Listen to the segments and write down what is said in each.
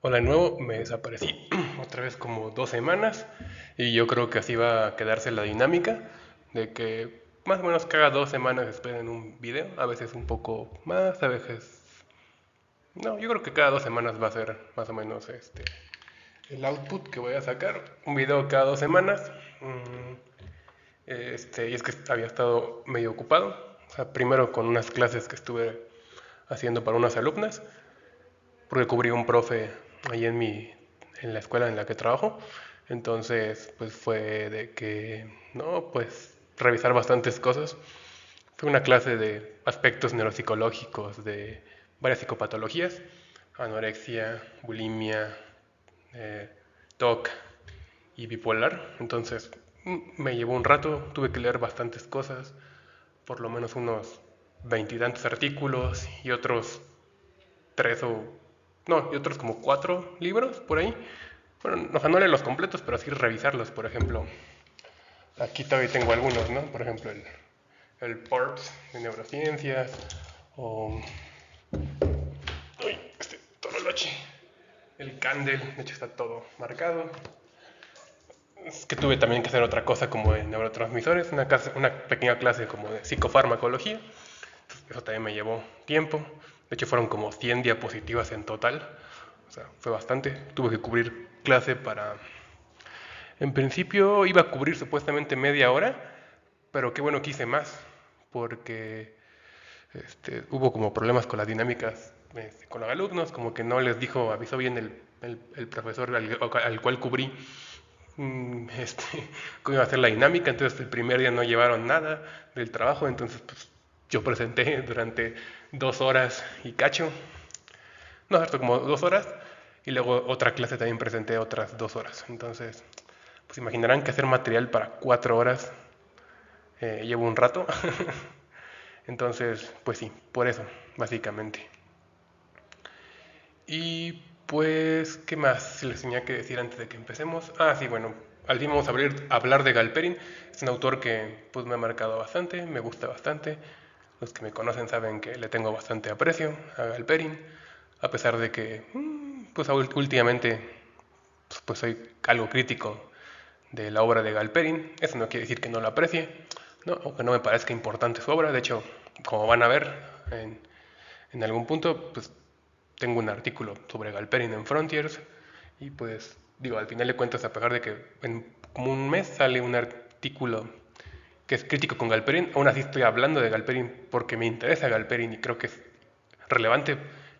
Hola de nuevo, me desaparecí otra vez como 2 semanas y yo creo que así va a quedarse la dinámica de que más o menos cada 2 semanas esperen un video, a veces un poco más, a veces... No, yo creo que cada 2 semanas va a ser más o menos el output que voy a sacar, un video cada 2 semanas. Y es que había estado medio ocupado, o sea, primero con unas clases que estuve haciendo para unas alumnas, porque cubrí un profe ahí en la escuela en la que trabajo. Entonces, pues fue de que, no, pues revisar bastantes cosas. Fue una clase de aspectos neuropsicológicos de varias psicopatologías, anorexia, bulimia, eh, TOC y bipolar. Entonces, me llevó un rato, tuve que leer bastantes cosas, por lo menos unos veintitantos artículos y otros tres o... No, y otros como 4 libros por ahí. Bueno, o sea, no leer los completos, pero sí revisarlos, por ejemplo. Aquí todavía tengo algunos, ¿no? Por ejemplo, el PORPS de neurociencias, o... Uy, Tololoche. El Candle, de hecho está todo marcado. Es que tuve también que hacer otra cosa como de neurotransmisores, una pequeña clase como de psicofarmacología. Eso también me llevó tiempo. De hecho, fueron como 100 diapositivas en total. O sea, fue bastante. Tuve que cubrir clase para... En principio iba a cubrir supuestamente media hora, pero qué bueno que hice más, porque hubo como problemas con las dinámicas con los alumnos, como que no les dijo, avisó bien el profesor al cual cubrí cómo iba a ser la dinámica. Entonces el primer día no llevaron nada del trabajo, entonces pues, yo presenté durante 2 horas y cacho, no, cierto, como 2 horas, y luego otra clase también presenté otras 2 horas. Entonces, pues imaginarán que hacer material para 4 horas llevo un rato. Entonces, pues sí, por eso, básicamente. Y pues, ¿qué más les tenía que decir antes de que empecemos? Ah, sí, bueno, al fin vamos a hablar de Galperin. Es un autor que pues me ha marcado bastante, me gusta bastante. Los que me conocen saben que le tengo bastante aprecio a Galperin, a pesar de que pues últimamente pues soy algo crítico de la obra de Galperin. Eso no quiere decir que no la aprecie, ¿no? O que no me parezca importante su obra. De hecho, como van a ver en, en algún punto, pues tengo un artículo sobre Galperin en Frontiers y pues digo, al final de cuentas, a pesar de que en como un mes sale un artículo que es crítico con Galperin, aún así estoy hablando de Galperin porque me interesa Galperin y creo que es relevante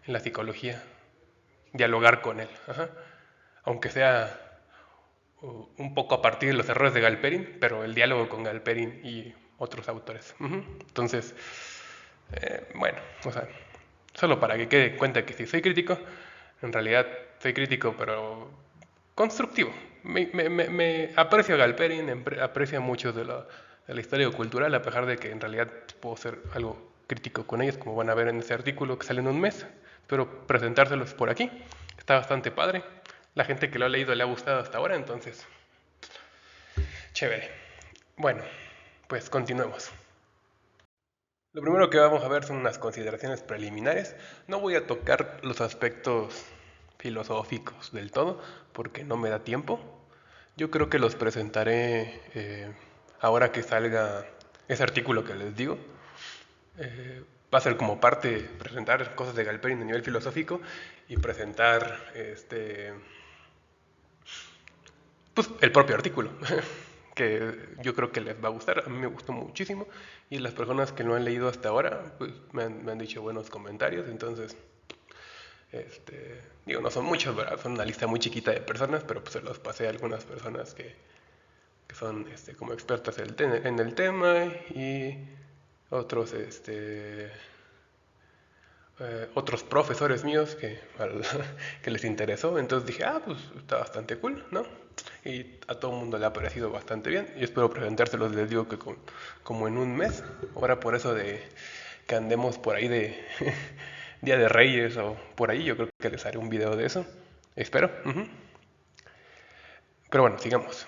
en la psicología dialogar con él. Ajá. Aunque sea un poco a partir de los errores de Galperin, pero el diálogo con Galperin y otros autores. Entonces, bueno, o sea, solo para que quede en cuenta que si soy crítico, en realidad soy crítico, pero constructivo. Me aprecio a Galperin, aprecio mucho de la historia cultural, a pesar de que en realidad puedo ser algo crítico con ellos, como van a ver en ese artículo que sale en un mes. Espero presentárselos por aquí. Está bastante padre. La gente que lo ha leído le ha gustado hasta ahora, entonces, chévere. Bueno, pues continuemos. Lo primero que vamos a ver son unas consideraciones preliminares. No voy a tocar los aspectos filosóficos del todo, porque no me da tiempo. Yo creo que los presentaré ahora que salga ese artículo que les digo. Va a ser como parte presentar cosas de Galperin a nivel filosófico y presentar pues, el propio artículo, que yo creo que les va a gustar. A mí me gustó muchísimo y las personas que lo han leído hasta ahora pues, me han dicho buenos comentarios. Entonces, digo, no son muchos, ¿verdad? Son una lista muy chiquita de personas, pero pues se los pasé a algunas personas que son como expertas en el tema y otros otros profesores míos que les interesó. Entonces dije, ah, pues está bastante cool, ¿no? Y a todo el mundo le ha parecido bastante bien. Y espero presentárselos, les digo que como en un mes. Ahora por eso de que andemos por ahí de Día de Reyes o por ahí, yo creo que les haré un video de eso. Espero. Pero bueno, sigamos.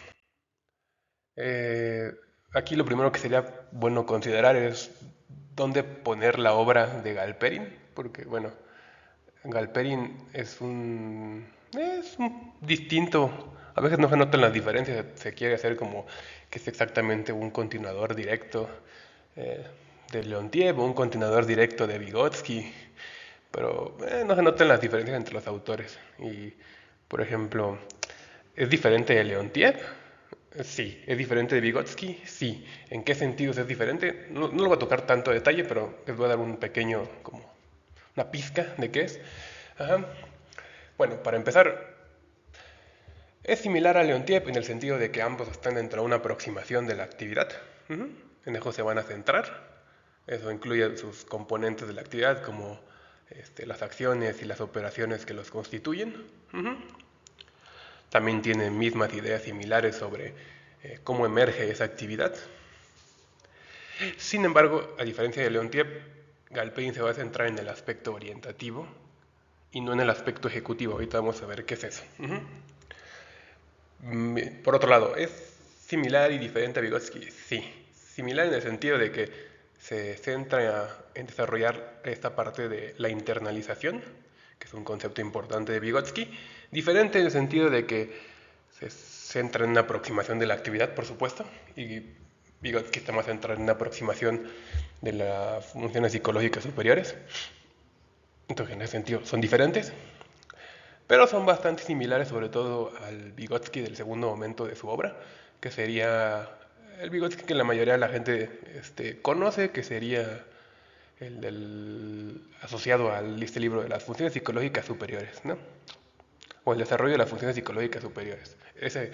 Eh, Aquí lo primero que sería bueno considerar es dónde poner la obra de Galperin, porque bueno, Galperin es un Es distinto. A veces no se notan las diferencias. Se quiere hacer como que es exactamente un continuador directo eh, de Leontiev o un continuador directo de Vygotsky. Pero no se notan las diferencias entre los autores. Y, por ejemplo, ¿es diferente de Leontiev? Sí. ¿Es diferente de Vygotsky? Sí. ¿En qué sentidos es diferente? No, no lo voy a tocar tanto a detalle, pero les voy a dar un pequeño, como una pizca de qué es. Ajá. Bueno, para empezar, es similar a Leontiev en el sentido de que ambos están dentro de una aproximación de la actividad. En eso se van a centrar. Eso incluye sus componentes de la actividad como las acciones y las operaciones que los constituyen. También tienen mismas ideas similares sobre cómo emerge esa actividad. Sin embargo, a diferencia de Leontiev, Galperin se va a centrar en el aspecto orientativo y no en el aspecto ejecutivo. Ahorita vamos a ver qué es eso. Por otro lado, ¿es similar y diferente a Vygotsky? Sí, similar en el sentido de que se centra en desarrollar esta parte de la internalización, que es un concepto importante de Vygotsky. Diferente en el sentido de que se centra en una aproximación de la actividad, por supuesto, y Vygotsky está más centrado en una aproximación de las funciones psicológicas superiores. Entonces, en ese sentido, son diferentes, pero son bastante similares, sobre todo al Vygotsky del segundo momento de su obra, que sería el Vygotsky que la mayoría de la gente conoce, que sería el del, asociado a este libro de las funciones psicológicas superiores, ¿no? O el desarrollo de las funciones psicológicas superiores. Ese,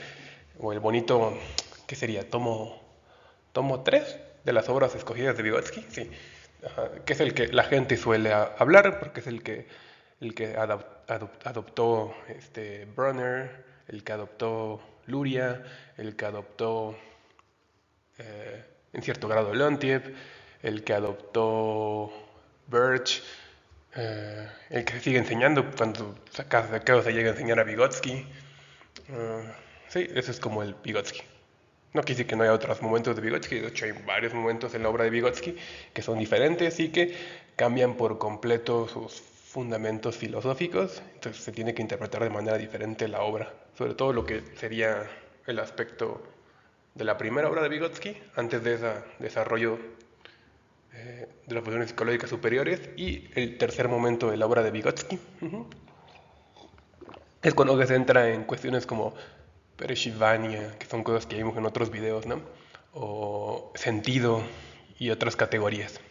o el bonito, ¿qué sería? Tomo 3 de las obras escogidas de Vygotsky, sí. Ajá, que es el que la gente suele hablar, porque es el que adoptó Brunner, el que adoptó Luria, el que adoptó en cierto grado Leontiev, el que adoptó Birch, el que sigue enseñando cuando acaso se llega a enseñar a Vygotsky. Sí, ese es como el Vygotsky. No quiere decir que no haya otros momentos de Vygotsky, de hecho hay varios momentos en la obra de Vygotsky que son diferentes y que cambian por completo sus fundamentos filosóficos, entonces se tiene que interpretar de manera diferente la obra, sobre todo lo que sería el aspecto de la primera obra de Vygotsky, antes de ese desarrollo de las funciones psicológicas superiores, y el tercer momento de la obra de Vygotsky. Es cuando se entra en cuestiones como Pereshivania, que son cosas que vimos en otros videos, ¿no? O sentido y otras categorías.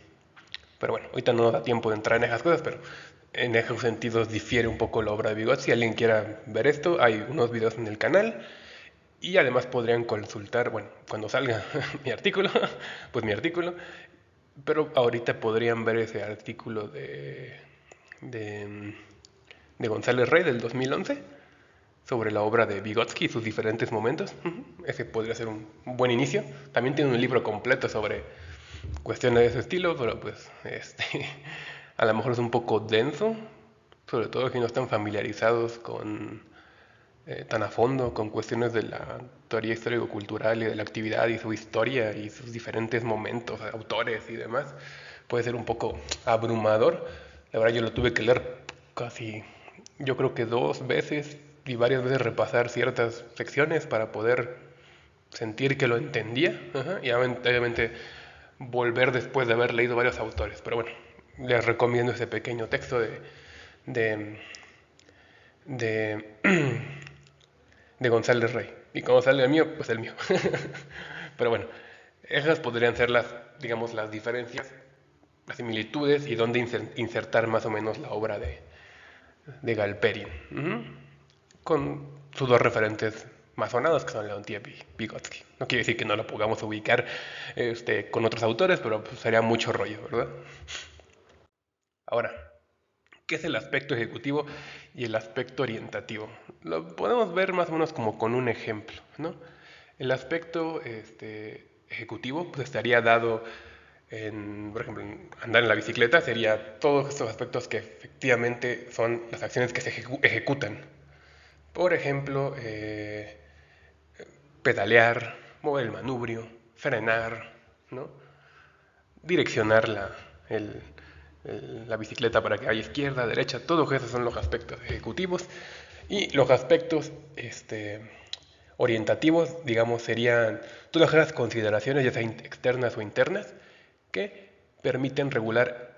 Pero bueno, ahorita no nos da tiempo de entrar en esas cosas, pero en esos sentidos difiere un poco la obra de Vygotsky. Si alguien quiera ver esto, hay unos videos en el canal. Y además podrían consultar, bueno, cuando salga mi artículo, pues mi artículo. Pero ahorita podrían ver ese artículo de, de González Rey del 2011 sobre la obra de Vygotsky y sus diferentes momentos. Ese podría ser un buen inicio. También tiene un libro completo sobre cuestiones de ese estilo, pero pues a lo mejor es un poco denso, sobre todo si no están familiarizados con tan a fondo con cuestiones de la teoría histórico-cultural y de la actividad y su historia y sus diferentes momentos, autores y demás. Puede ser un poco abrumador. La verdad yo lo tuve que leer casi, yo creo que 2 veces y varias veces repasar ciertas secciones para poder sentir que lo entendía. Ajá, y obviamente volver después de haber leído varios autores. Pero bueno, les recomiendo ese pequeño texto de, de, de González Rey. Y cuando salga el mío, pues el mío. Pero bueno, esas podrían ser las, digamos, las diferencias, las similitudes y dónde insertar más o menos la obra de Galperin. Con sus dos referentes más sonados, que son Leontiev y Vygotsky. No quiere decir que no lo podamos ubicar con otros autores, pero pues, sería mucho rollo, ¿verdad? Ahora, ¿qué es el aspecto ejecutivo y el aspecto orientativo? Lo podemos ver más o menos como con un ejemplo, ¿no? El aspecto ejecutivo pues, estaría dado en, por ejemplo, en andar en la bicicleta, sería todos estos aspectos que efectivamente son las acciones que se ejecutan. Por ejemplo, pedalear, mover el manubrio, frenar, ¿no? Direccionar la bicicleta para que vaya izquierda, derecha, todos esos son los aspectos ejecutivos. Y los aspectos orientativos, digamos, serían todas las consideraciones, ya sean externas o internas, que permiten regular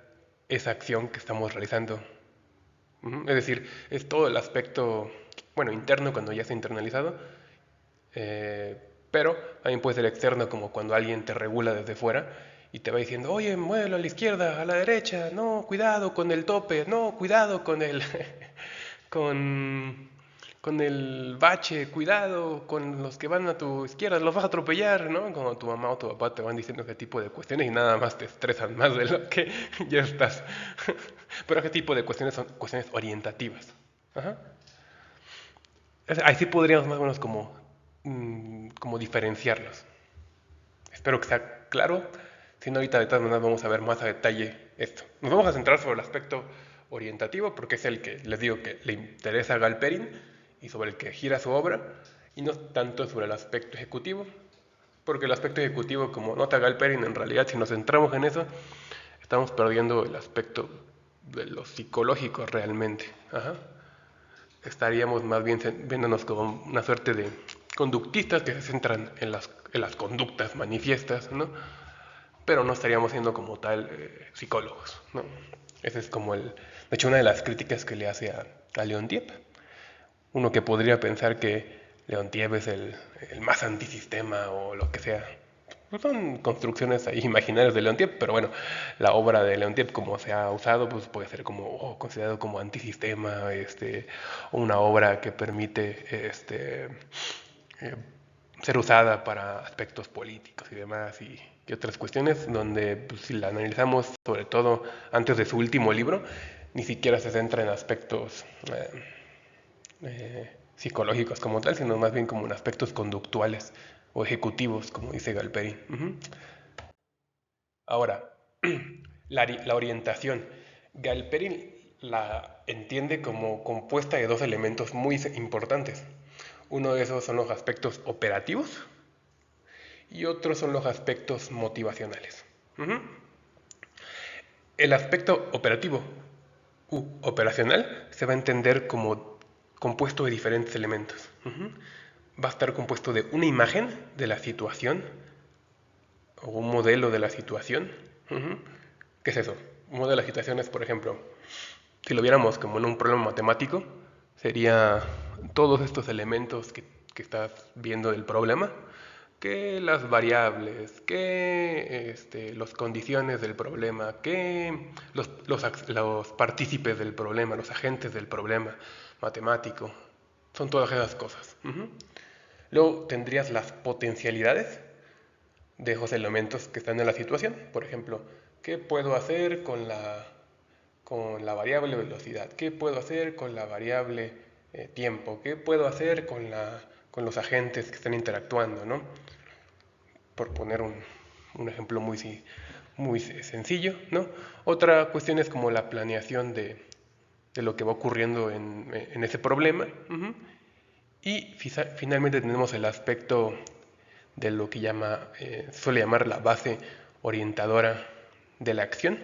esa acción que estamos realizando. Es decir, es todo el aspecto, bueno, interno cuando ya está internalizado, eh, pero también puede ser externo como cuando alguien te regula desde fuera y te va diciendo, oye, muévelo a la izquierda, a la derecha, no, cuidado con el tope, no, cuidado con el, con, con el bache, cuidado con los que van a tu izquierda, los vas a atropellar, ¿no? Como tu mamá o tu papá te van diciendo ese tipo de cuestiones y nada más te estresan más de lo que ya estás. Pero ese tipo de cuestiones son cuestiones orientativas. Ajá. Ahí sí podríamos más o menos como diferenciarlos. Espero que sea claro. Si no, ahorita de todas maneras vamos a ver más a detalle esto. Nos vamos a centrar sobre el aspecto orientativo, porque es el que les digo que le interesa a Galperin y sobre el que gira su obra, y no tanto sobre el aspecto ejecutivo, porque el aspecto ejecutivo, como nota Galperin, en realidad si nos centramos en eso, estamos perdiendo el aspecto de lo psicológico realmente. Ajá. Estaríamos más bien viéndonos como una suerte de conductistas que se centran en las conductas manifiestas, ¿no? Pero no estaríamos siendo como tal psicólogos, ¿no? Ese es como de hecho, una de las críticas que le hace a Leontiep. Uno que podría pensar que Leontiep es el más antisistema o lo que sea. Pues son construcciones ahí imaginarias de Leontiep, pero bueno, la obra de Leontiep como se ha usado, pues puede ser como considerado como antisistema, una obra que permite eh, ser usada para aspectos políticos y demás y otras cuestiones donde pues, si la analizamos sobre todo antes de su último libro, ni siquiera se centra en aspectos psicológicos como tal, sino más bien como en aspectos conductuales o ejecutivos, como dice Galperi. Ahora, la orientación. Galperin la entiende como compuesta de dos elementos muy importantes. Uno de esos son los aspectos operativos y otros son los aspectos motivacionales. Ujú. El aspecto operativo u operacional se va a entender como compuesto de diferentes elementos. Va a estar compuesto de una imagen de la situación o un modelo de la situación. ¿Qué es eso? Un modelo de la situación es, por ejemplo, si lo viéramos como en un problema matemático, sería todos estos elementos que estás viendo del problema, que las variables, que las condiciones del problema, que los partícipes del problema, los agentes del problema matemático, son todas esas cosas. Luego tendrías las potencialidades de esos elementos que están en la situación. Por ejemplo, ¿qué puedo hacer con la variable velocidad? ¿Qué puedo hacer con la variable tiempo? ¿Qué puedo hacer con los agentes que están interactuando? ¿No? Por poner un ejemplo muy sencillo. ¿No? Otra cuestión es como la planeación de lo que va ocurriendo en ese problema. Y finalmente tenemos el aspecto de lo que suele llamar la base orientadora de la acción,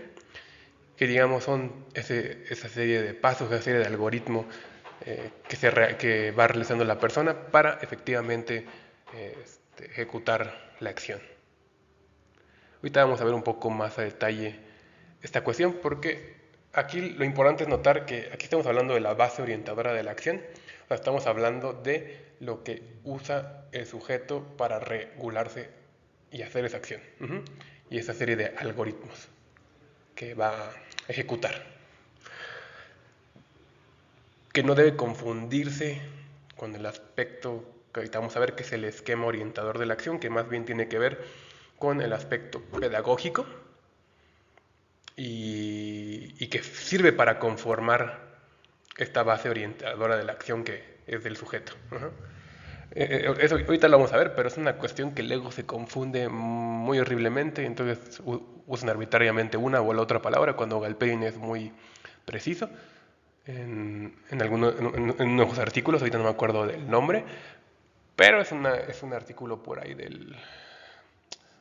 que digamos son esa serie de pasos, esa serie de algoritmos que va realizando la persona para efectivamente ejecutar la acción. Ahorita vamos a ver un poco más a detalle esta cuestión porque aquí lo importante es notar que aquí estamos hablando de la base orientadora de la acción, o sea, estamos hablando de lo que usa el sujeto para regularse y hacer esa acción. Y esa serie de algoritmos que va a ejecutar. Que no debe confundirse con el aspecto que ahorita vamos a ver, que es el esquema orientador de la acción, que más bien tiene que ver con el aspecto pedagógico y que sirve para conformar esta base orientadora de la acción que es del sujeto. Eso ahorita lo vamos a ver, pero es una cuestión que luego se confunde muy horriblemente, entonces usan arbitrariamente una o la otra palabra cuando Galperin es muy preciso. En unos artículos, ahorita no me acuerdo del nombre, pero es un artículo por ahí del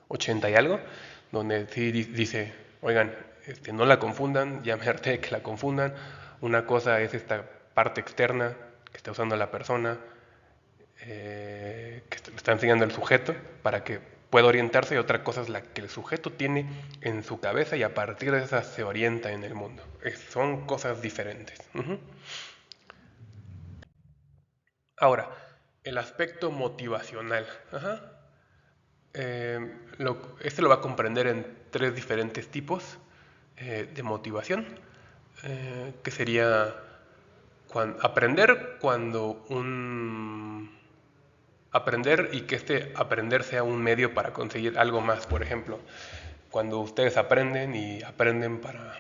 80 y algo, donde sí dice, oigan, no la confundan, ya me harté de que la confundan, una cosa es esta parte externa que está usando la persona, que le está enseñando el sujeto para que pueda orientarse, y otra cosa es la que el sujeto tiene en su cabeza y a partir de esa se orienta en el mundo. Son cosas diferentes. Ahora, el aspecto motivacional. Este lo va a comprender en tres diferentes tipos de motivación, que sería aprender cuando aprender y que este aprender sea un medio para conseguir algo más. Por ejemplo, cuando ustedes aprenden y aprenden para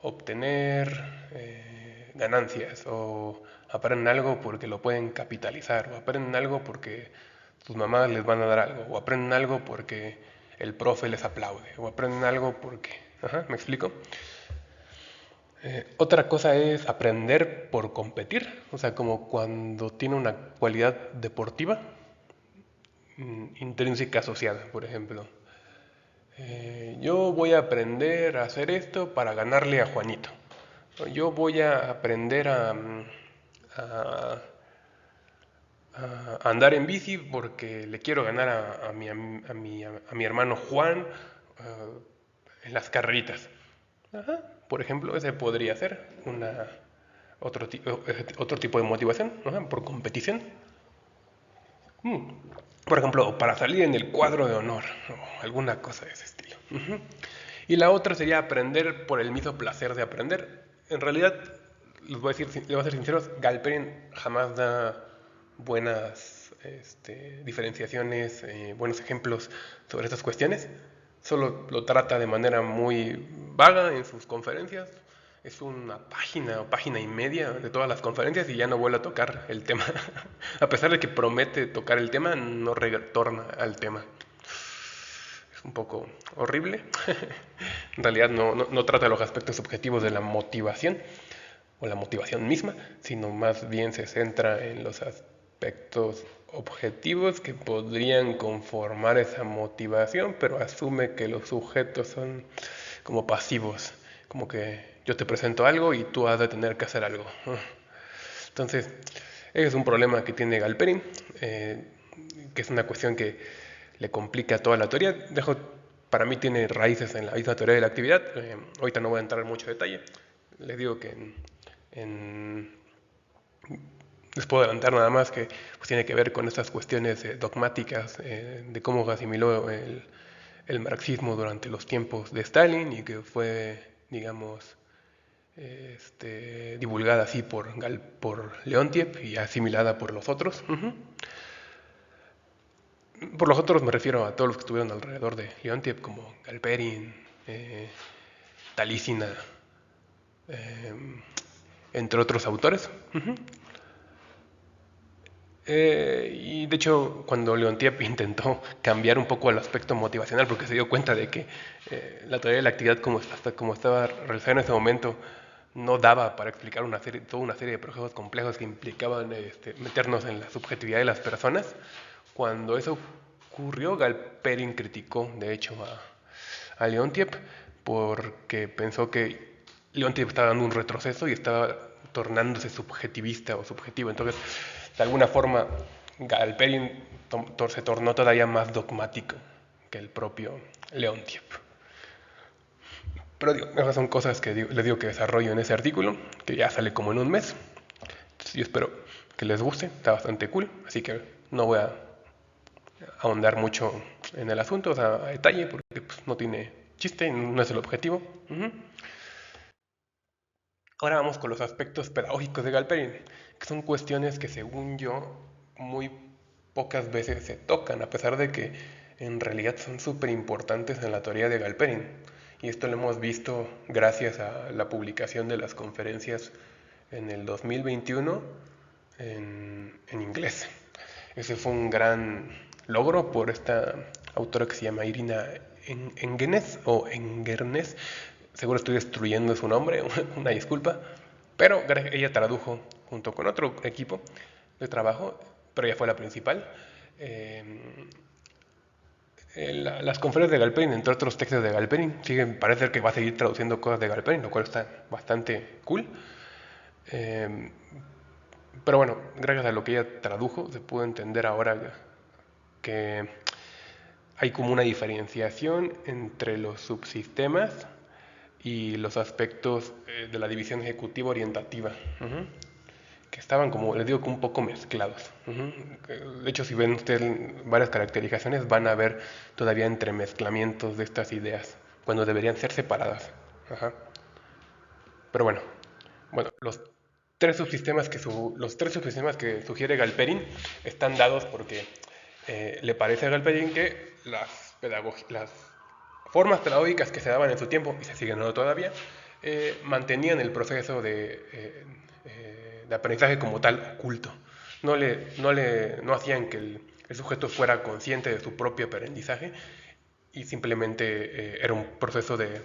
obtener ganancias, o aprenden algo porque lo pueden capitalizar, o aprenden algo porque sus mamás les van a dar algo, o aprenden algo porque el profe les aplaude, o aprenden algo porque... ¿me explico? Otra cosa es aprender por competir, o sea, como cuando tiene una cualidad deportiva intrínseca asociada, por ejemplo. Yo voy a aprender a hacer esto para ganarle a Juanito. Yo voy a aprender a- a andar en bici porque le quiero ganar a mi hermano Juan en las carreritas. Por ejemplo, ese podría ser otro tipo de motivación, por competición. Por ejemplo, para salir en el cuadro de honor o alguna cosa de ese estilo. Y la otra sería aprender por el mismo placer de aprender. En realidad, les voy a ser sinceros, Galperin jamás da buenas diferenciaciones, buenos ejemplos sobre estas cuestiones. Solo lo trata de manera muy vaga en sus conferencias. Es una página o página y media de todas las conferencias y ya no vuelve a tocar el tema. A pesar de que promete tocar el tema, no retorna al tema. Es un poco horrible. En realidad no trata los aspectos objetivos de la motivación o la motivación misma, sino más bien se centra en los aspectos objetivos que podrían conformar esa motivación, pero asume que los sujetos son como pasivos, como que yo te presento algo y tú has de tener que hacer algo. Entonces, ese es un problema que tiene Galperin, que es una cuestión que le complica toda la teoría. Para mí tiene raíces en la misma teoría de la actividad. Ahorita no voy a entrar en mucho detalle. Les digo que les puedo adelantar nada más que pues, tiene que ver con estas cuestiones dogmáticas de cómo asimiló el marxismo durante los tiempos de Stalin y que fue, digamos, divulgada así por Leontiev y asimilada por los otros. Por los otros me refiero a todos los que estuvieron alrededor de Leontiev, como Galperin, Talísina, entre otros autores. Y de hecho, cuando Leontiev intentó cambiar un poco el aspecto motivacional, porque se dio cuenta de que la teoría de la actividad, como estaba realizada en ese momento, no daba para explicar toda una serie de procesos complejos que implicaban meternos en la subjetividad de las personas. Cuando eso ocurrió, Galperin criticó, de hecho, a Leontiev porque pensó que Leontiev estaba dando un retroceso y estaba tornándose subjetivista o subjetivo. Entonces, de alguna forma, Galperin se tornó todavía más dogmático que el propio Leontiev. Pero digo, esas son cosas que les digo que desarrollo en ese artículo, que ya sale como en un mes. Entonces, yo espero que les guste, está bastante cool, así que no voy a ahondar mucho en el asunto, o sea, a detalle, porque pues, no tiene chiste, no es el objetivo. Ahora vamos con los aspectos pedagógicos de Galperin, que son cuestiones que según yo muy pocas veces se tocan, a pesar de que en realidad son súper importantes en la teoría de Galperin. Y esto lo hemos visto gracias a la publicación de las conferencias en el 2021 en inglés. Ese fue un gran logro por esta autora que se llama Irina Engenes o Engernes. Seguro estoy destruyendo su nombre, una disculpa. Pero ella tradujo junto con otro equipo de trabajo, pero ella fue la principal. Las conferencias de Galperin, entre otros textos de Galperin, parece que va a seguir traduciendo cosas de Galperin, lo cual está bastante cool. Pero bueno, gracias a lo que ella tradujo, se pudo entender ahora que hay como una diferenciación entre los subsistemas y los aspectos de la división ejecutiva orientativa, que estaban, como les digo, que un poco mezclados. De hecho, si ven ustedes varias caracterizaciones, van a ver todavía entremezclamientos de estas ideas, cuando deberían ser separadas. Ajá. Pero bueno, los tres subsistemas que sugiere Galperin están dados porque le parece a Galperin que las formas pedagógicas que se daban en su tiempo, y se siguen dando todavía, mantenían el proceso de aprendizaje como tal oculto. No hacían que el sujeto fuera consciente de su propio aprendizaje y simplemente era un proceso de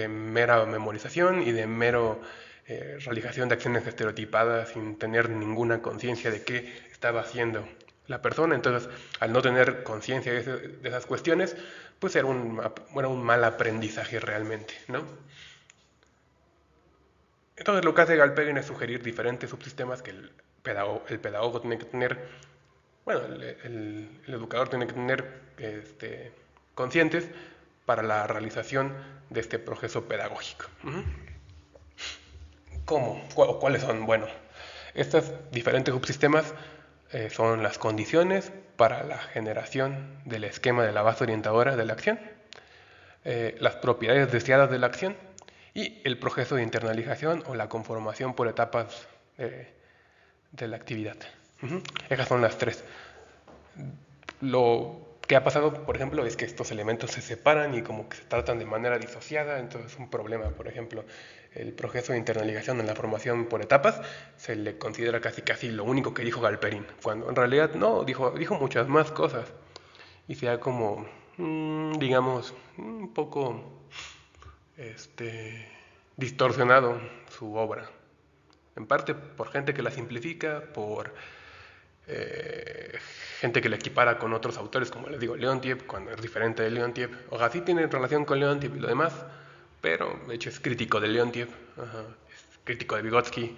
mera memorización y de mero realización de acciones estereotipadas sin tener ninguna conciencia de qué estaba haciendo la persona. Entonces, al no tener conciencia de esas cuestiones, pues era un mal aprendizaje realmente, ¿no? Entonces, lo que hace Galperin es sugerir diferentes subsistemas que el pedagogo tiene que tener, bueno, el educador tiene que tener conscientes para la realización de este proceso pedagógico. ¿Cómo? ¿Cuáles son? Bueno, estos diferentes subsistemas son las condiciones para la generación del esquema de la base orientadora de la acción, las propiedades deseadas de la acción y el proceso de internalización o la conformación por etapas de la actividad. Esas son las tres. Lo que ha pasado, por ejemplo, es que estos elementos se separan y como que se tratan de manera disociada, entonces es un problema. Por ejemplo, el proceso de internalización en la formación por etapas se le considera casi lo único que dijo Galperin, cuando en realidad no, dijo muchas más cosas y se ha como, digamos, un poco distorsionado su obra. En parte por gente que la simplifica, por gente que la equipara con otros autores, como les digo, Leontief, cuando es diferente de Leontief. O sea, sí tiene relación con Leontief y lo demás, pero de hecho es crítico de Leontief, es crítico de Vygotsky,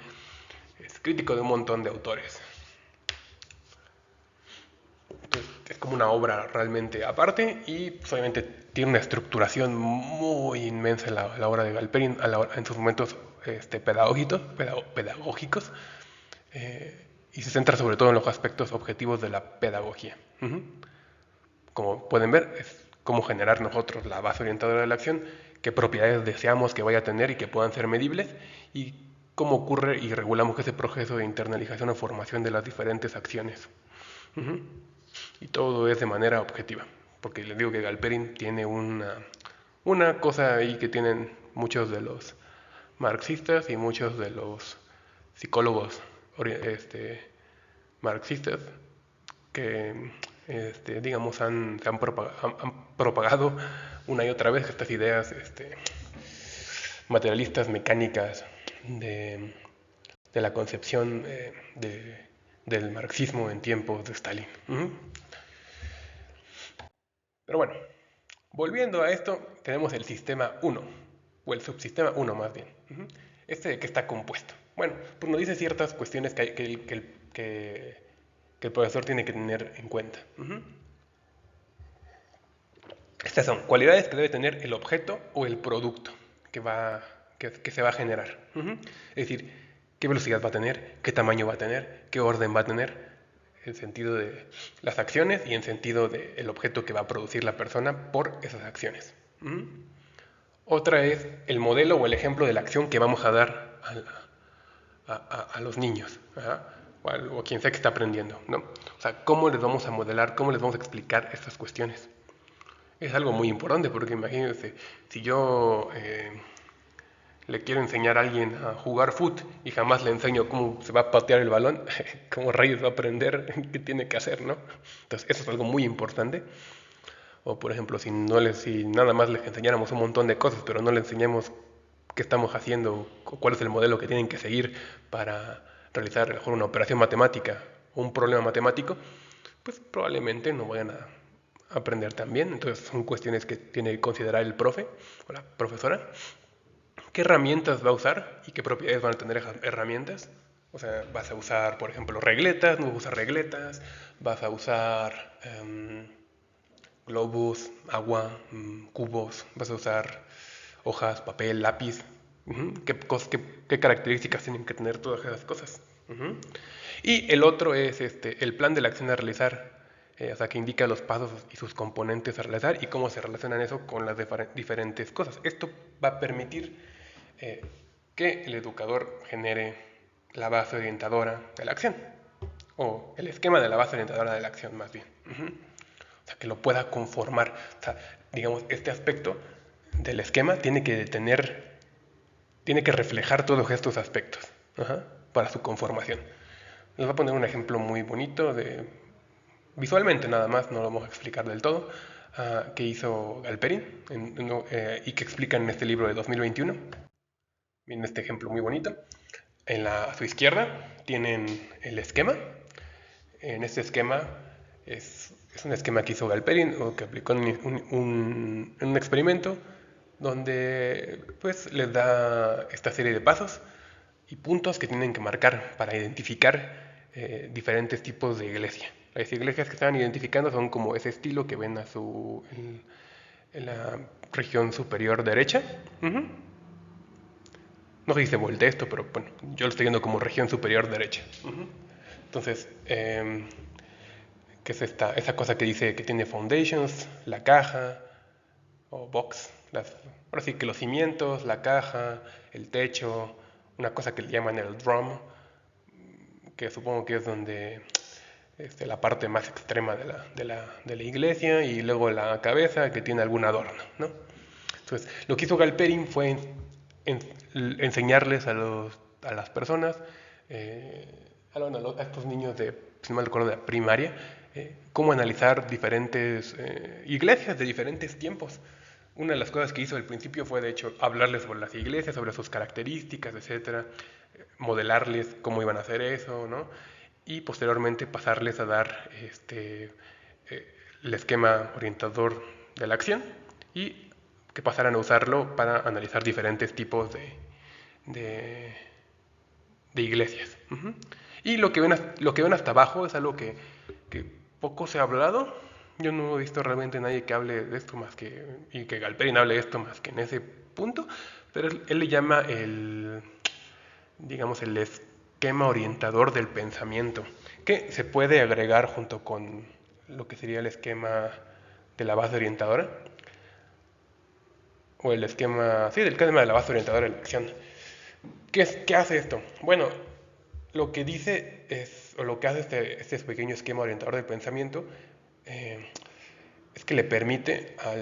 es crítico de un montón de autores. Entonces, es como una obra realmente aparte y pues, obviamente tiene una estructuración muy inmensa la obra de Galperin en sus momentos pedagógicos y se centra sobre todo en los aspectos objetivos de la pedagogía. Como pueden ver, es cómo generar nosotros la base orientadora de la acción, qué propiedades deseamos que vaya a tener y que puedan ser medibles y cómo ocurre y regulamos ese proceso de internalización o formación de las diferentes acciones. Y todo es de manera objetiva, porque les digo que Galperin tiene una cosa ahí que tienen muchos de los marxistas y muchos de los psicólogos marxistas que, digamos, se han propagado una y otra vez estas ideas materialistas, mecánicas de la concepción del marxismo en tiempos de Stalin. Pero bueno, volviendo a esto, tenemos el sistema 1, o el subsistema 1 más bien. ¿De qué está compuesto? Bueno, pues nos dice ciertas cuestiones que el profesor tiene que tener en cuenta. Estas son cualidades que debe tener el objeto o el producto que se va a generar. Es decir, qué velocidad va a tener, qué tamaño va a tener, qué orden va a tener, en sentido de las acciones y en sentido del objeto que va a producir la persona por esas acciones. Otra es el modelo o el ejemplo de la acción que vamos a dar a los niños, o a quien sea que está aprendiendo, ¿no? O sea, cómo les vamos a modelar, cómo les vamos a explicar estas cuestiones. Es algo muy importante porque imagínense, si yo le quiero enseñar a alguien a jugar fútbol y jamás le enseño cómo se va a patear el balón, cómo rayos va a aprender qué tiene que hacer, ¿no? Entonces, eso es algo muy importante. O, por ejemplo, si nada más les enseñáramos un montón de cosas, pero no les enseñamos qué estamos haciendo, cuál es el modelo que tienen que seguir para realizar mejor una operación matemática o un problema matemático, pues probablemente no vayan a aprender tan bien. Entonces, son cuestiones que tiene que considerar el profe o la profesora. ¿Qué herramientas va a usar y qué propiedades van a tener esas herramientas O sea, vas a usar, por ejemplo, regletas, no vas a usar regletas, vas a usar globos, agua, cubos, vas a usar hojas, papel, lápiz. ¿Qué características tienen que tener todas esas cosas? Y el otro es el plan de la acción a realizar, o sea, que indica los pasos y sus componentes a realizar y cómo se relacionan eso con las diferentes cosas. Esto va a permitir eh, que el educador genere la base orientadora de la acción, o el esquema de la base orientadora de la acción más bien. O sea, que lo pueda conformar. O sea, digamos, este aspecto del esquema tiene que reflejar todos estos aspectos para su conformación. Les voy a poner un ejemplo muy bonito visualmente nada más, no lo vamos a explicar del todo, que hizo Galperin y que explica en este libro de 2021. Miren este ejemplo muy bonito. A su izquierda tienen el esquema. En este esquema es un esquema que hizo Galperin o que aplicó en un experimento donde pues les da esta serie de pasos y puntos que tienen que marcar para identificar diferentes tipos de iglesia. Las iglesias que están identificando son como ese estilo que ven en la región superior derecha. No sé si se voltea esto, pero bueno, yo lo estoy viendo como región superior derecha. Entonces, ¿qué es esa cosa que dice que tiene foundations, la caja o box? Ahora sí que los cimientos, la caja, el techo, una cosa que le llaman el drum, que supongo que es donde la parte más extrema de la iglesia, y luego la cabeza que tiene algún adorno, ¿no? Entonces, lo que hizo Galperin fue enseñarles a las personas, a estos niños si no me recuerdo, de primaria, cómo analizar diferentes iglesias de diferentes tiempos. Una de las cosas que hizo al principio fue, de hecho, hablarles sobre las iglesias, sobre sus características, etcétera, modelarles cómo iban a hacer eso, ¿no? Y posteriormente pasarles a dar el esquema orientador de la acción y que pasaran a usarlo para analizar diferentes tipos de iglesias. Y lo que ven hasta abajo es algo que poco se ha hablado. Yo no he visto realmente a nadie que hable de esto y que Galperin hable de esto más que en ese punto, pero él le llama digamos, el esquema orientador del pensamiento, que se puede agregar junto con lo que sería el esquema de la base orientadora, o el esquema, sí, del esquema de la base orientadora de la acción. ¿Qué hace esto? Bueno, lo que dice o lo que hace este pequeño esquema orientador del pensamiento es que le permite a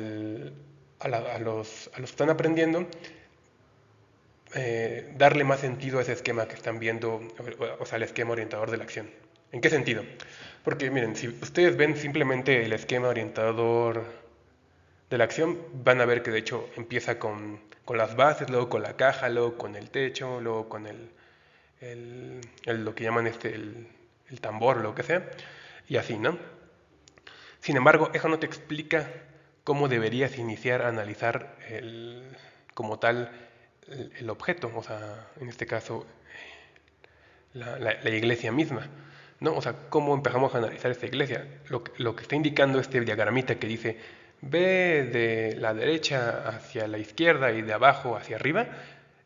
los que están aprendiendo darle más sentido a ese esquema que están viendo, o sea, el esquema orientador de la acción. ¿En qué sentido? Porque miren, si ustedes ven simplemente el esquema orientador de la acción, van a ver que de hecho empieza con las bases, luego con la caja, luego con el techo, luego con lo que llaman el tambor, lo que sea, y así, ¿no? Sin embargo, eso no te explica cómo deberías iniciar a analizar como tal el objeto, o sea, en este caso la iglesia misma, ¿no? O sea, cómo empezamos a analizar esta iglesia. Lo que está indicando este diagramita que dice, ve de la derecha hacia la izquierda y de abajo hacia arriba,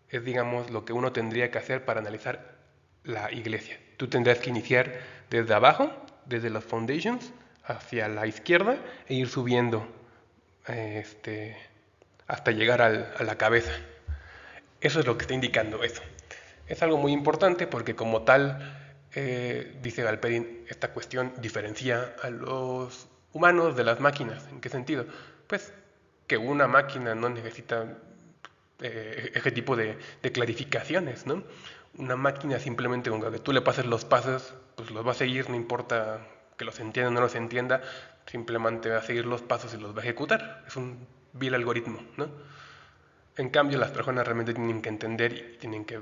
es, digamos, lo que uno tendría que hacer para analizar la iglesia. Tú tendrías que iniciar desde abajo, desde los foundations, hacia la izquierda e ir subiendo hasta llegar a la cabeza. Eso es lo que está indicando eso. Es algo muy importante porque como tal, dice Galperin, esta cuestión diferencia a los humanos de las máquinas. ¿En qué sentido? Pues que una máquina no necesita ese tipo de clarificaciones, ¿no? Una máquina simplemente con que tú le pases los pasos, pues los va a seguir, no importa que los entienda o no los entienda, simplemente va a seguir los pasos y los va a ejecutar. Es un vil algoritmo, ¿no? En cambio, las personas realmente tienen que entender y tienen que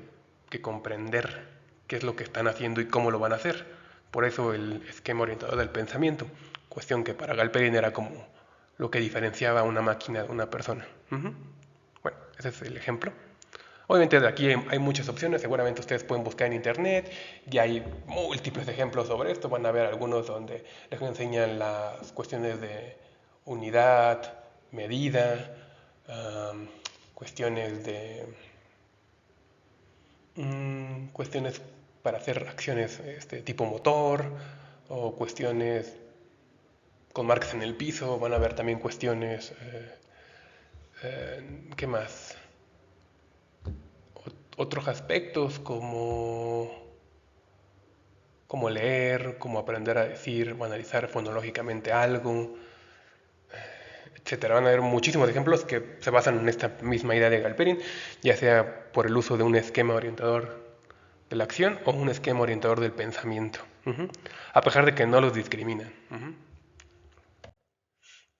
comprender qué es lo que están haciendo y cómo lo van a hacer. Por eso el esquema orientador del pensamiento, cuestión que para Galperin era como lo que diferenciaba a una máquina de una persona. Bueno, ese es el ejemplo. Obviamente de aquí hay muchas opciones, seguramente ustedes pueden buscar en internet y hay múltiples ejemplos sobre esto. Van a ver algunos donde les enseñan las cuestiones de unidad, medida, am, cuestiones de cuestiones para hacer acciones tipo motor o cuestiones con marcas en el piso. Van a ver también cuestiones, ¿qué más? Otros aspectos como leer, como aprender a decir o analizar fonológicamente algo, etcétera. Van a haber muchísimos ejemplos que se basan en esta misma idea de Galperin, ya sea por el uso de un esquema orientador de la acción o un esquema orientador del pensamiento, a pesar de que no los discriminan.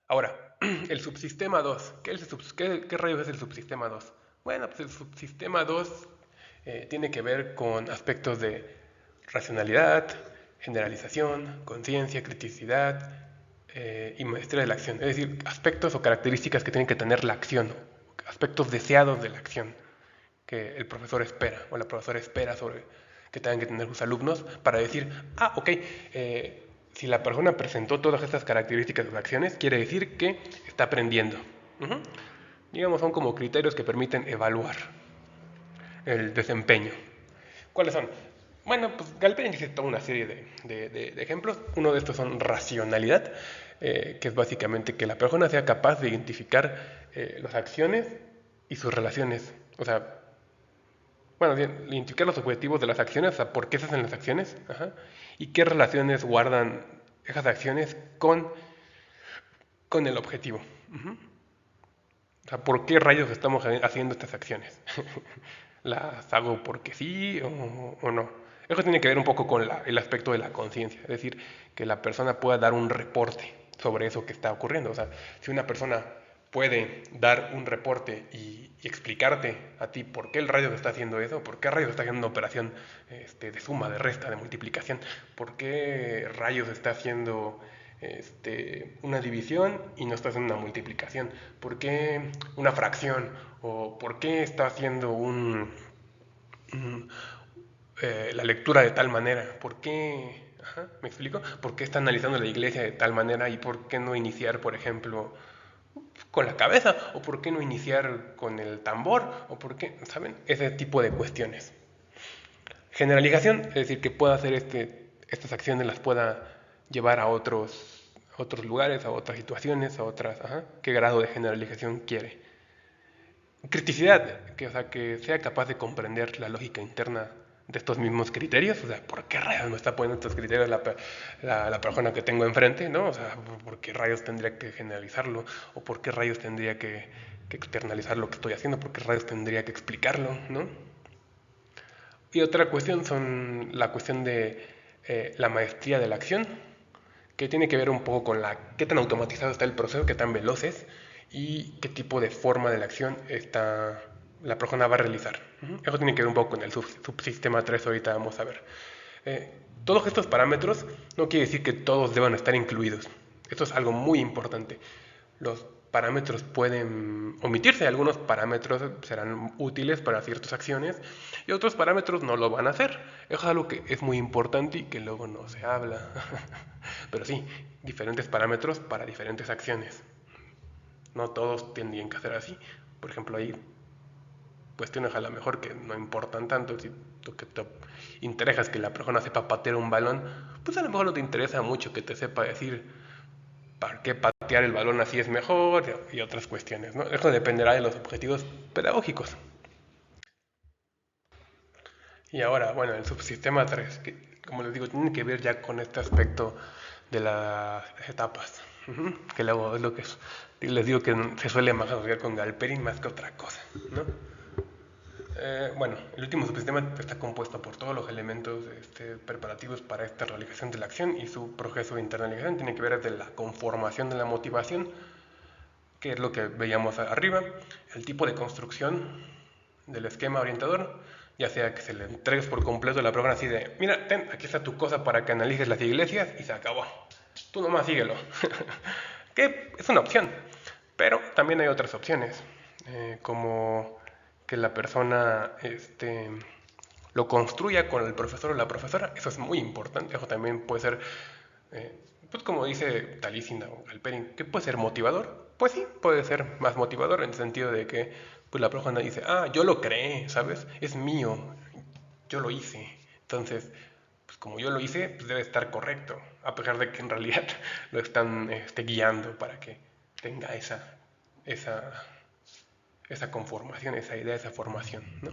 Ahora, el subsistema 2. ¿Qué rayos es el subsistema 2? Bueno, pues el subsistema 2 tiene que ver con aspectos de racionalidad, generalización, conciencia, criticidad y maestría de la acción. Es decir, aspectos o características que tienen que tener la acción, aspectos deseados de la acción que el profesor espera o la profesora espera sobre que tengan que tener sus alumnos para decir, ok, si la persona presentó todas estas características de sus acciones, quiere decir que está aprendiendo. Ujú. Digamos, son como criterios que permiten evaluar el desempeño. ¿Cuáles son? Bueno, pues Galperin dice toda una serie de ejemplos. Uno de estos son racionalidad, que es básicamente que la persona sea capaz de identificar las acciones y sus relaciones. O sea, bueno, bien, identificar los objetivos de las acciones, o sea, por qué se hacen las acciones, ajá, y qué relaciones guardan esas acciones con el objetivo. Ujú. O sea, ¿por qué rayos estamos haciendo estas acciones? ¿Las hago porque sí o no? Eso tiene que ver un poco con el aspecto de la conciencia, es decir, que la persona pueda dar un reporte sobre eso que está ocurriendo. O sea, si una persona puede dar un reporte y explicarte a ti por qué el rayo está haciendo eso, por qué rayos está haciendo una operación de suma, de resta, de multiplicación, por qué rayos está haciendo una división y no está haciendo una multiplicación, por qué una fracción o por qué está haciendo la lectura de tal manera, por qué, ajá, ¿me explico? ¿Por qué está analizando la iglesia de tal manera y por qué no iniciar, por ejemplo, con la cabeza, o por qué no iniciar con el tambor, o por qué, ¿saben? Ese tipo de cuestiones. Generalización, es decir, que pueda hacer estas acciones, las pueda llevar a otros lugares, a otras situaciones, a otras, ajá, qué grado de generalización quiere. Criticidad, que, o sea, que sea capaz de comprender la lógica interna de estos mismos criterios, o sea, ¿por qué rayos me está poniendo estos criterios la persona que tengo enfrente, ¿no? O sea, ¿por qué rayos tendría que generalizarlo? ¿O por qué rayos tendría que externalizar lo que estoy haciendo? ¿Por qué rayos tendría que explicarlo, ¿no? Y otra cuestión son la cuestión de la maestría de la acción, que tiene que ver un poco con qué tan automatizado está el proceso, qué tan veloz es y qué tipo de forma de la acción la persona va a realizar. Eso tiene que ver un poco con el subsistema 3, ahorita vamos a ver. Eh, todos estos parámetros no quiere decir que todos deban estar incluidos. Esto es algo muy importante. Los parámetros pueden omitirse, algunos parámetros serán útiles para ciertas acciones y otros parámetros no lo van a hacer. Eso es algo que es muy importante y que luego no se habla. Pero sí, diferentes parámetros para diferentes acciones. No todos tendrían que hacer así. Por ejemplo, hay cuestiones a lo mejor que no importan tanto. Si lo que te interesa es que la persona sepa patear un balón, pues a lo mejor no te interesa mucho que te sepa decir para qué patear el balón así es mejor y otras cuestiones, ¿no? Eso dependerá de los objetivos pedagógicos. Y ahora, bueno, el subsistema 3 que como les digo, tiene que ver ya con este aspecto de las etapas, que luego es lo que les digo que se suele más asociar con Galperin más que otra cosa, ¿no? Bueno, el último subsistema está compuesto por todos los elementos preparativos para esta realización de la acción y su proceso de internalización tiene que ver desde la conformación de la motivación, que es lo que veíamos arriba, el tipo de construcción del esquema orientador, ya sea que se le entregues por completo la programa así de, mira, ten, aquí está tu cosa para que analices las iglesias y se acabó. Tú nomás síguelo. Que es una opción, pero también hay otras opciones, como que la persona lo construya con el profesor o la profesora. Eso es muy importante. Eso también puede ser, eh, pues como dice Taliesin o Galperin, que puede ser motivador. Pues sí, puede ser más motivador en el sentido de que pues la persona dice, ah, yo lo creé, ¿sabes? Es mío, yo lo hice. Entonces, pues como yo lo hice, pues debe estar correcto, a pesar de que en realidad lo están guiando para que tenga esa, esa conformación, esa idea, esa formación, ¿no?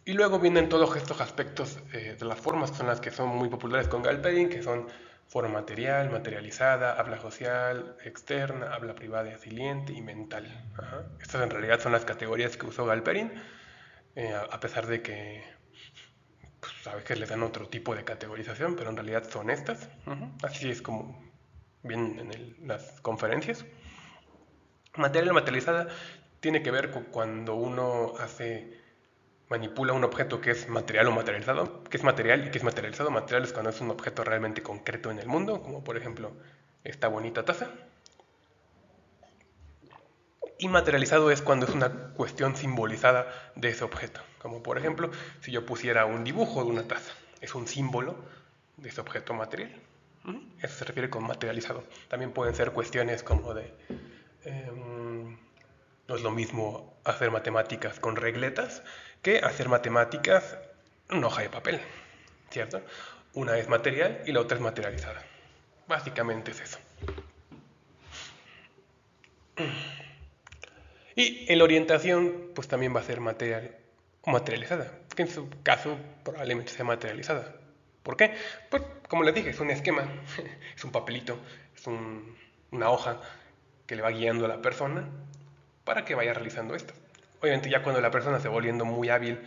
Y luego vienen todos estos aspectos de las formas, que son las que son muy populares con Galperin, que son forma material, materializada, habla social, externa, habla privada y asiliente y mental. Ajá. Estas en realidad son las categorías que usó Galperin, a pesar de que pues, a veces les dan otro tipo de categorización, pero en realidad son estas. Ujú. Así es como vienen en las conferencias. Material materializada tiene que ver con cuando uno manipula un objeto que es material o materializado, que es material y que es materializado. Material es cuando es un objeto realmente concreto en el mundo, como por ejemplo esta bonita taza. Y materializado es cuando es una cuestión simbolizada de ese objeto. Como por ejemplo, si yo pusiera un dibujo de una taza, es un símbolo de ese objeto material. Eso se refiere con materializado. También pueden ser cuestiones como de... no es lo mismo hacer matemáticas con regletas que hacer matemáticas en una hoja de papel, ¿cierto? Una es material y la otra es materializada. Básicamente es eso. Y la orientación, pues también va a ser material o materializada, que en su caso probablemente sea materializada. ¿Por qué? Pues como les dije, es un esquema, es un papelito, es una hoja que le va guiando a la persona para que vaya realizando esto. Obviamente ya cuando la persona se va volviendo muy hábil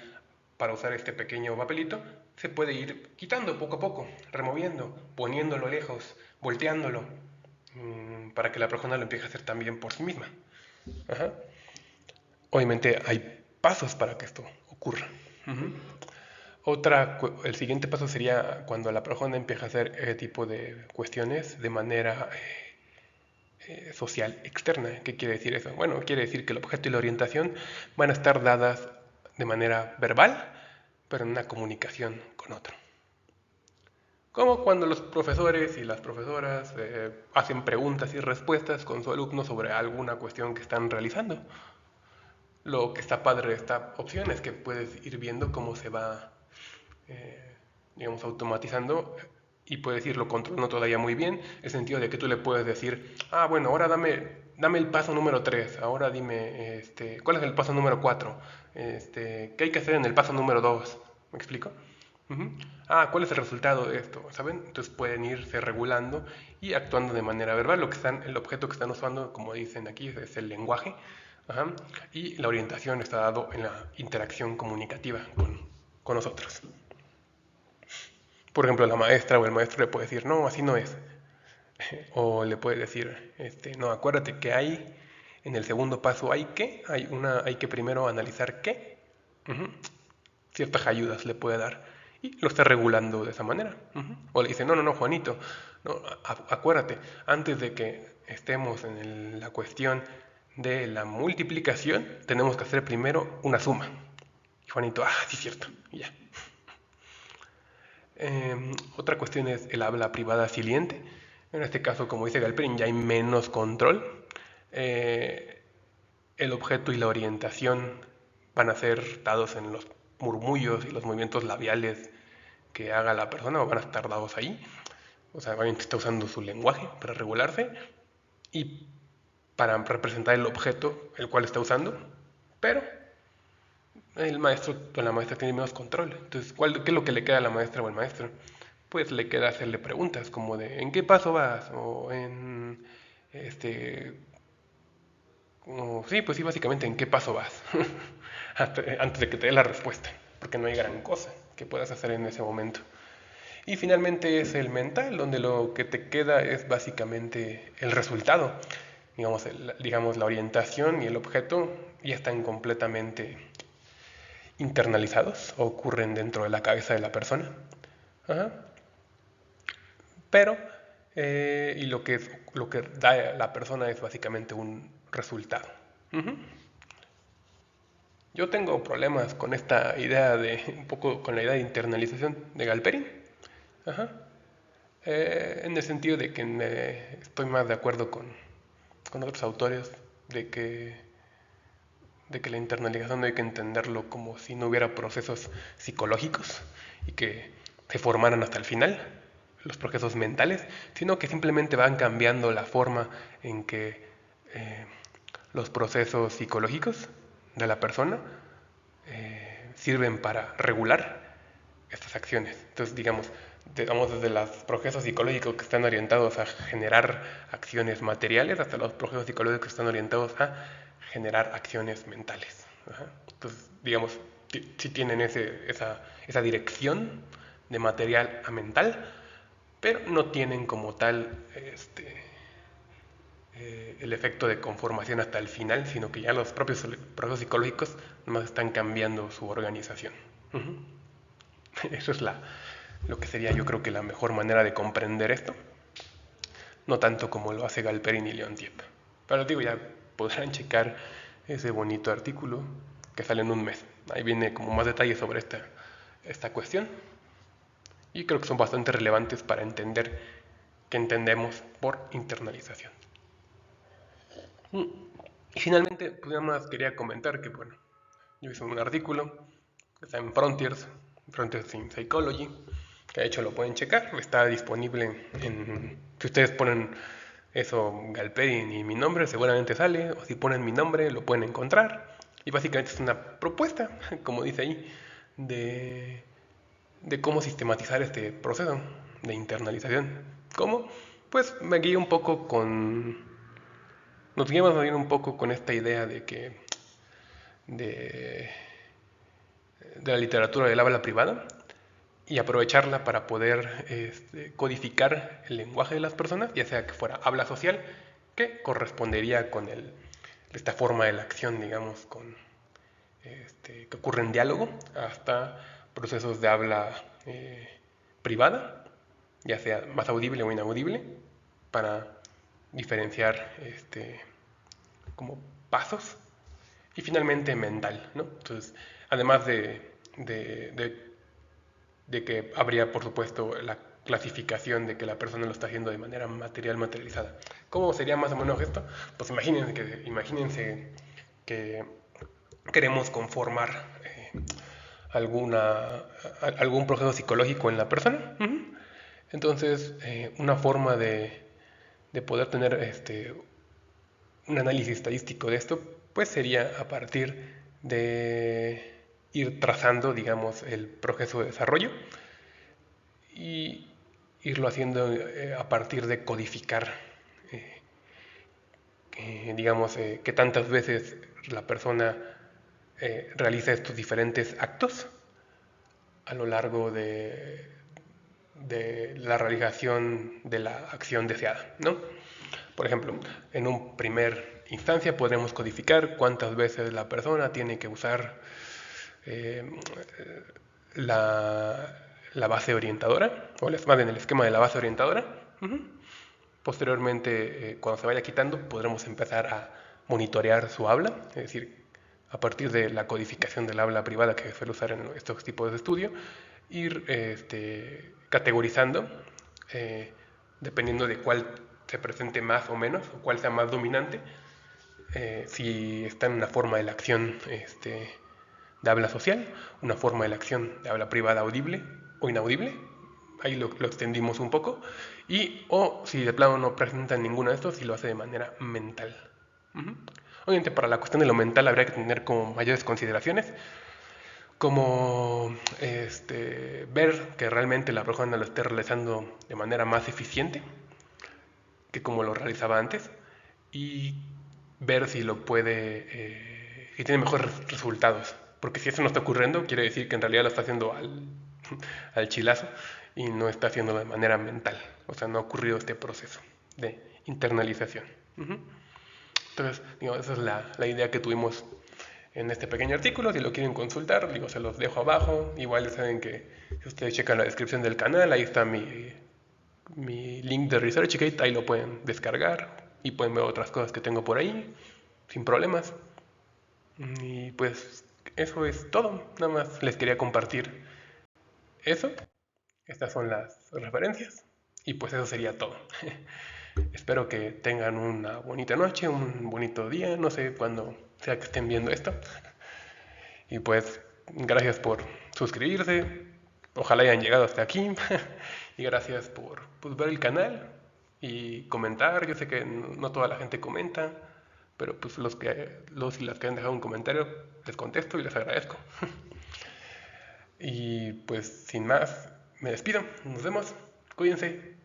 para usar este pequeño papelito, se puede ir quitando poco a poco, removiendo, poniéndolo lejos, volteándolo, para que la persona lo empiece a hacer también por sí misma. Ajá. Obviamente hay pasos para que esto ocurra. Ujú. El siguiente paso sería cuando la persona empieza a hacer ese tipo de cuestiones de manera social externa. ¿Qué quiere decir eso? Bueno, quiere decir que el objeto y la orientación van a estar dadas de manera verbal, pero en una comunicación con otro. Como cuando los profesores y las profesoras hacen preguntas y respuestas con su alumno sobre alguna cuestión que están realizando. Lo que está padre de esta opción es que puedes ir viendo cómo se va, eh, digamos, automatizando y puedes irlo controlando todavía muy bien, en el sentido de que tú le puedes decir, ah, bueno, ahora dame el paso número 3, ahora dime, ¿cuál es el paso número 4? ¿Qué hay que hacer en el paso número 2? ¿Me explico? Ujú. Ah, ¿cuál es el resultado de esto? ¿Saben? Entonces pueden irse regulando y actuando de manera verbal. El objeto que están usando, como dicen aquí, es el lenguaje. Ajá. Y la orientación está dado en la interacción comunicativa con nosotros. Por ejemplo, la maestra o el maestro le puede decir, no, así no es. O le puede decir, no, acuérdate que en el segundo paso hay que primero analizar qué. Ujú. Ciertas ayudas le puede dar y lo está regulando de esa manera. O le dice, no, no, no, Juanito, no, acuérdate, antes de que estemos en la cuestión de la multiplicación, tenemos que hacer primero una suma. Y Juanito, ah, sí, es cierto, y ya. Otra cuestión es el habla privada siliente. En este caso, como dice Galperin, ya hay menos control. Eh, el objeto y la orientación van a ser dados en los murmullos y los movimientos labiales que haga la persona, o van a estar dados ahí. O sea, obviamente está usando su lenguaje para regularse y para representar el objeto el cual está usando, pero el maestro o la maestra tiene menos control. Entonces, ¿qué es lo que le queda a la maestra o al maestro? Pues le queda hacerle preguntas como de ¿en qué paso vas? O en este sí, pues sí, básicamente en qué paso vas antes de que te dé la respuesta, porque no hay gran cosa que puedas hacer en ese momento. Y finalmente es el mental, donde lo que te queda es básicamente el resultado. Digamos, la orientación y el objeto ya están completamente internalizados o ocurren dentro de la cabeza de la persona. Ajá. Pero, y lo que da la persona es básicamente un resultado. Ujú. Yo tengo problemas con esta idea un poco con la idea de internalización de Galperin. Ajá. En el sentido de que estoy más de acuerdo con otros autores de que la internalización no hay que entenderlo como si no hubiera procesos psicológicos y que se formaran hasta el final, los procesos mentales, sino que simplemente van cambiando la forma en que los procesos psicológicos de la persona sirven para regular estas acciones. Entonces, digamos desde los procesos psicológicos que están orientados a generar acciones materiales hasta los procesos psicológicos que están orientados a generar acciones mentales. Ajá. Entonces, digamos, si tienen esa dirección de material a mental, pero no tienen como tal el efecto de conformación hasta el final, sino que ya los propios procesos psicológicos nomás están cambiando su organización. Uh-huh. Eso es lo que sería, yo creo que la mejor manera de comprender esto, no tanto como lo hace Galperin y Leontiev. Pero digo, ya podrán checar ese bonito artículo que sale en un mes. Ahí viene como más detalles sobre esta cuestión. Y creo que son bastante relevantes para entender qué entendemos por internalización. Y finalmente, pues nada más quería comentar que, bueno, yo hice un artículo que está en Frontiers in Psychology, que de hecho lo pueden checar, está disponible si ustedes ponen eso, Galperin y mi nombre, seguramente sale, o si ponen mi nombre, lo pueden encontrar. Y básicamente es una propuesta, como dice ahí, de cómo sistematizar este proceso de internalización. ¿Cómo? Pues me guío un poco nos guiamos a ir un poco con esta idea de, de la literatura del habla privada y aprovecharla para poder codificar el lenguaje de las personas, ya sea que fuera habla social, que correspondería con esta forma de la acción, digamos, que ocurre en diálogo, hasta procesos de habla privada, ya sea más audible o inaudible, para diferenciar como pasos, y finalmente mental, ¿no? Entonces, además de que habría, por supuesto, la clasificación de que la persona lo está haciendo de manera materializada. ¿Cómo sería más o menos esto? Pues imagínense que queremos conformar algún proceso psicológico en la persona. Uh-huh. Entonces, una forma de poder tener un análisis estadístico de esto, pues sería a partir de ir trazando, digamos, el proceso de desarrollo y irlo haciendo a partir de codificar, digamos, que tantas veces la persona realiza estos diferentes actos a lo largo de la realización de la acción deseada, ¿no? Por ejemplo, en un primer instancia podremos codificar cuántas veces la persona tiene que usar eh, la base orientadora, o más bien el esquema de la base orientadora. Uh-huh. Posteriormente, cuando se vaya quitando, podremos empezar a monitorear su habla, es decir, a partir de la codificación del habla privada que se suele usar en estos tipos de estudio, ir categorizando, dependiendo de cuál se presente más o menos, o cuál sea más dominante, si está en una forma de la acción de habla social, una forma de la acción de habla privada audible o inaudible, ahí lo extendimos un poco, o si de plano no presenta ninguno de estos, si lo hace de manera mental. Uh-huh. Obviamente para la cuestión de lo mental habría que tener como mayores consideraciones, como ver que realmente la persona lo esté realizando de manera más eficiente que como lo realizaba antes, y ver si lo puede, si tiene mejores resultados. Porque si eso no está ocurriendo, quiere decir que en realidad lo está haciendo al chilazo y no está haciéndolo de manera mental. O sea, no ha ocurrido este proceso de internalización. Uh-huh. Entonces, digo, esa es la idea que tuvimos en este pequeño artículo. Si lo quieren consultar, digo, se los dejo abajo. Igual saben que si ustedes checan la descripción del canal, ahí está mi link de ResearchGate, ahí lo pueden descargar y pueden ver otras cosas que tengo por ahí, sin problemas. Y pues eso es todo. Nada más les quería compartir eso. Estas son las referencias. Y pues eso sería todo. Espero que tengan una bonita noche, un bonito día, no sé cuándo sea que estén viendo esto. Y pues gracias por suscribirse, ojalá hayan llegado hasta aquí. Y gracias por pues, ver el canal y comentar. Yo sé que no toda la gente comenta, pero pues los y las que han dejado un comentario les contesto y les agradezco. Y pues sin más, me despido, nos vemos, cuídense.